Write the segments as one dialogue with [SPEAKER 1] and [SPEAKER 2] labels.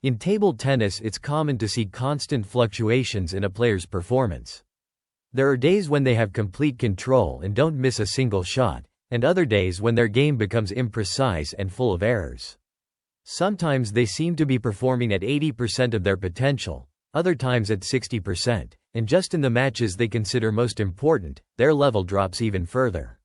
[SPEAKER 1] In table tennis, it's common to see constant fluctuations in a player's performance. There are days when they have complete control and don't miss a single shot, and other days when their game becomes imprecise and full of errors. Sometimes they seem to be performing at 80% of their potential, other times at 60%, and just in the matches they consider most important, their level drops even further.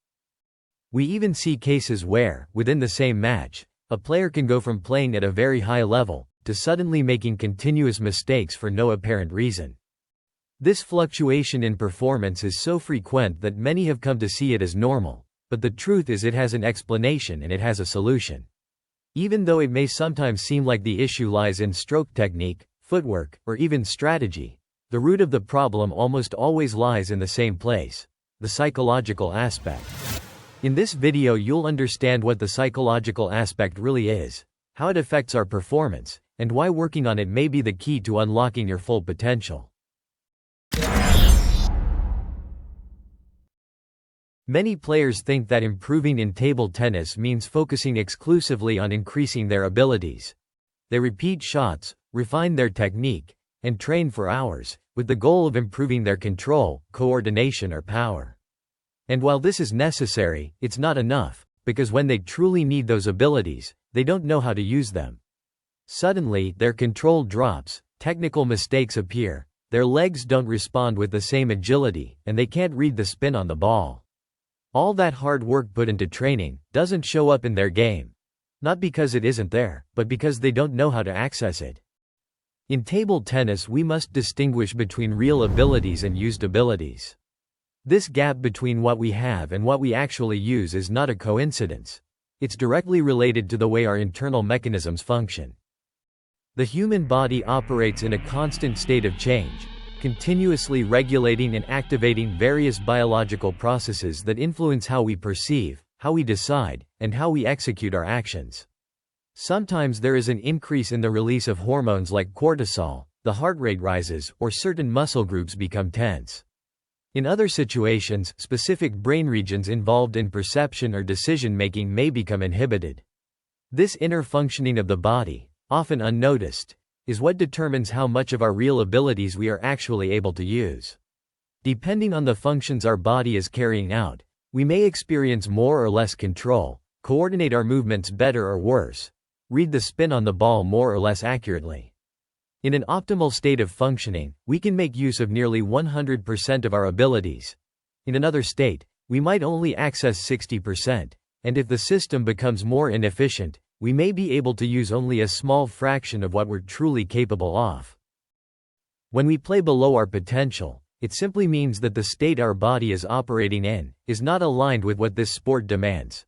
[SPEAKER 1] We even see cases where, within the same match, a player can go from playing at a very high level to suddenly making continuous mistakes for no apparent reason. This fluctuation in performance is so frequent that many have come to see it as normal, but the truth is it has an explanation and it has a solution. Even though it may sometimes seem like the issue lies in stroke technique, footwork, or even strategy, the root of the problem almost always lies in the same place: the psychological aspect. In this video you'll understand what the psychological aspect really is, how it affects our performance, and why working on it may be the key to unlocking your full potential. Many players think that improving in table tennis means focusing exclusively on increasing their abilities. They repeat shots, refine their technique, and train for hours, with the goal of improving their control, coordination, or power. And while this is necessary, it's not enough, because when they truly need those abilities, they don't know how to use them. Suddenly, their control drops, technical mistakes appear, their legs don't respond with the same agility, and they can't read the spin on the ball. All that hard work put into training doesn't show up in their game. Not because it isn't there, but because they don't know how to access it. In table tennis, we must distinguish between real abilities and used abilities. This gap between what we have and what we actually use is not a coincidence. It's directly related to the way our internal mechanisms function. The human body operates in a constant state of change, continuously regulating and activating various biological processes that influence how we perceive, how we decide, and how we execute our actions. Sometimes there is an increase in the release of hormones like cortisol, the heart rate rises, or certain muscle groups become tense. In other situations, specific brain regions involved in perception or decision-making may become inhibited. This inner functioning of the body, often unnoticed, is what determines how much of our real abilities we are actually able to use. Depending on the functions our body is carrying out, we may experience more or less control, coordinate our movements better or worse, read the spin on the ball more or less accurately. In an optimal state of functioning, we can make use of nearly 100% of our abilities. In another state, we might only access 60%, and if the system becomes more inefficient, we may be able to use only a small fraction of what we're truly capable of. When we play below our potential, it simply means that the state our body is operating in is not aligned with what this sport demands.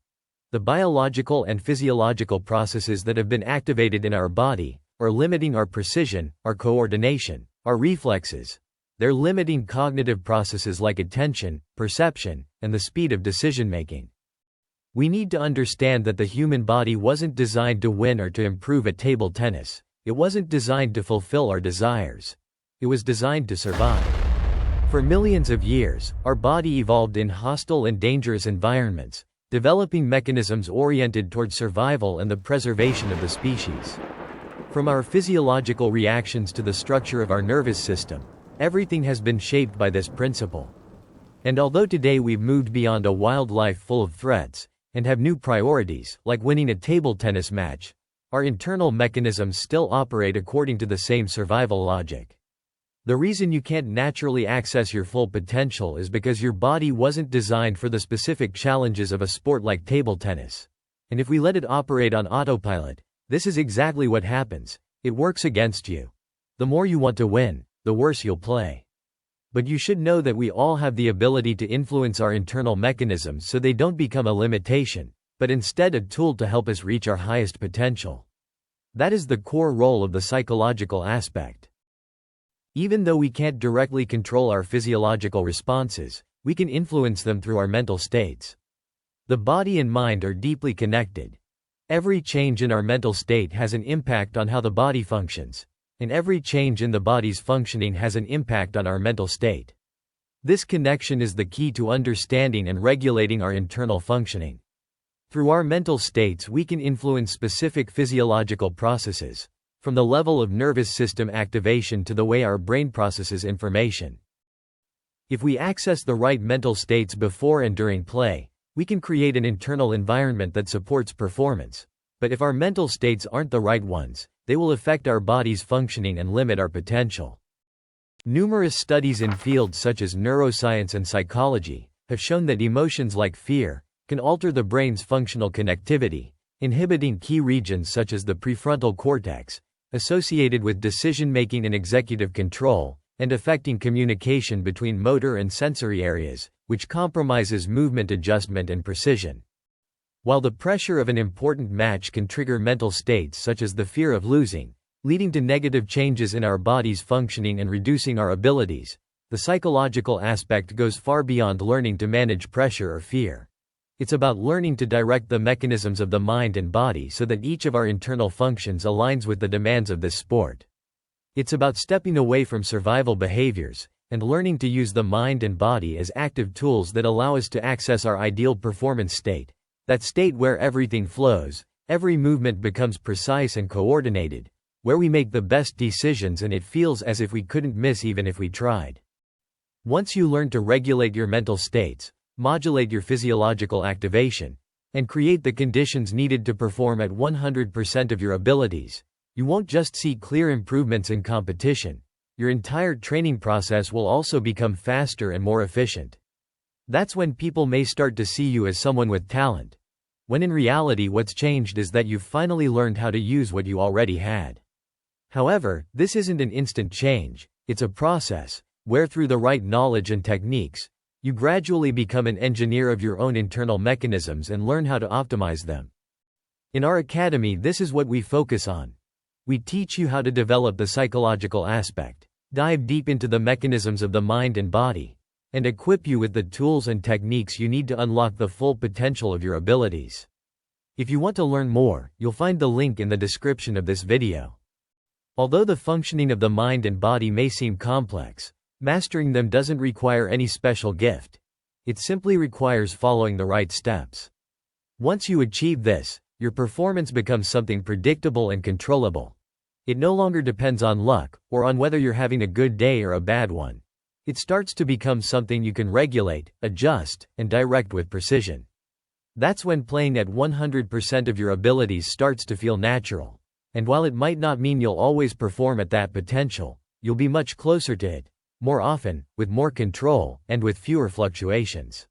[SPEAKER 1] The biological and physiological processes that have been activated in our body are limiting our precision, our coordination, our reflexes. They're limiting cognitive processes like attention, perception, and the speed of decision-making. We need to understand that the human body wasn't designed to win or to improve at table tennis. It wasn't designed to fulfill our desires. It was designed to survive. For millions of years, our body evolved in hostile and dangerous environments, developing mechanisms oriented toward survival and the preservation of the species. From our physiological reactions to the structure of our nervous system, everything has been shaped by this principle. And although today we've moved beyond a wildlife full of threats, and have new priorities, like winning a table tennis match, our internal mechanisms still operate according to the same survival logic. The reason you can't naturally access your full potential is because your body wasn't designed for the specific challenges of a sport like table tennis. And if we let it operate on autopilot, this is exactly what happens. It works against you. The more you want to win, the worse you'll play. But you should know that we all have the ability to influence our internal mechanisms so they don't become a limitation, but instead a tool to help us reach our highest potential. That is the core role of the psychological aspect. Even though we can't directly control our physiological responses, we can influence them through our mental states. The body and mind are deeply connected. Every change in our mental state has an impact on how the body functions, and every change in the body's functioning has an impact on our mental state. This connection is the key to understanding and regulating our internal functioning. Through our mental states we can influence specific physiological processes, from the level of nervous system activation to the way our brain processes information. If we access the right mental states before and during play, we can create an internal environment that supports performance. But if our mental states aren't the right ones, they will affect our body's functioning and limit our potential. Numerous studies in fields such as neuroscience and psychology have shown that emotions like fear can alter the brain's functional connectivity, inhibiting key regions such as the prefrontal cortex, associated with decision-making and executive control, and affecting communication between motor and sensory areas, which compromises movement adjustment and precision. While the pressure of an important match can trigger mental states such as the fear of losing, leading to negative changes in our body's functioning and reducing our abilities, the psychological aspect goes far beyond learning to manage pressure or fear. It's about learning to direct the mechanisms of the mind and body so that each of our internal functions aligns with the demands of this sport. It's about stepping away from survival behaviors and learning to use the mind and body as active tools that allow us to access our ideal performance state, that state where everything flows, every movement becomes precise and coordinated, where we make the best decisions and it feels as if we couldn't miss even if we tried. Once you learn to regulate your mental states, modulate your physiological activation, and create the conditions needed to perform at 100% of your abilities, you won't just see clear improvements in competition, your entire training process will also become faster and more efficient. That's when people may start to see you as someone with talent, when in reality what's changed is that you've finally learned how to use what you already had. However, this isn't an instant change, it's a process, where through the right knowledge and techniques, you gradually become an engineer of your own internal mechanisms and learn how to optimize them. In our academy, this is what we focus on. We teach you how to develop the psychological aspect, dive deep into the mechanisms of the mind and body, and equip you with the tools and techniques you need to unlock the full potential of your abilities. If you want to learn more, you'll find the link in the description of this video. Although the functioning of the mind and body may seem complex, mastering them doesn't require any special gift. It simply requires following the right steps. Once you achieve this, your performance becomes something predictable and controllable. It no longer depends on luck, or on whether you're having a good day or a bad one. It starts to become something you can regulate, adjust, and direct with precision. That's when playing at 100% of your abilities starts to feel natural. And while it might not mean you'll always perform at that potential, you'll be much closer to it, more often, with more control, and with fewer fluctuations.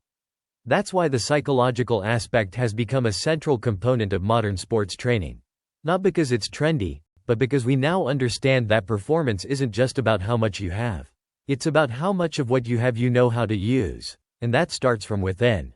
[SPEAKER 1] That's why the psychological aspect has become a central component of modern sports training. Not because it's trendy, but because we now understand that performance isn't just about how much you have. It's about how much of what you have you know how to use, and that starts from within.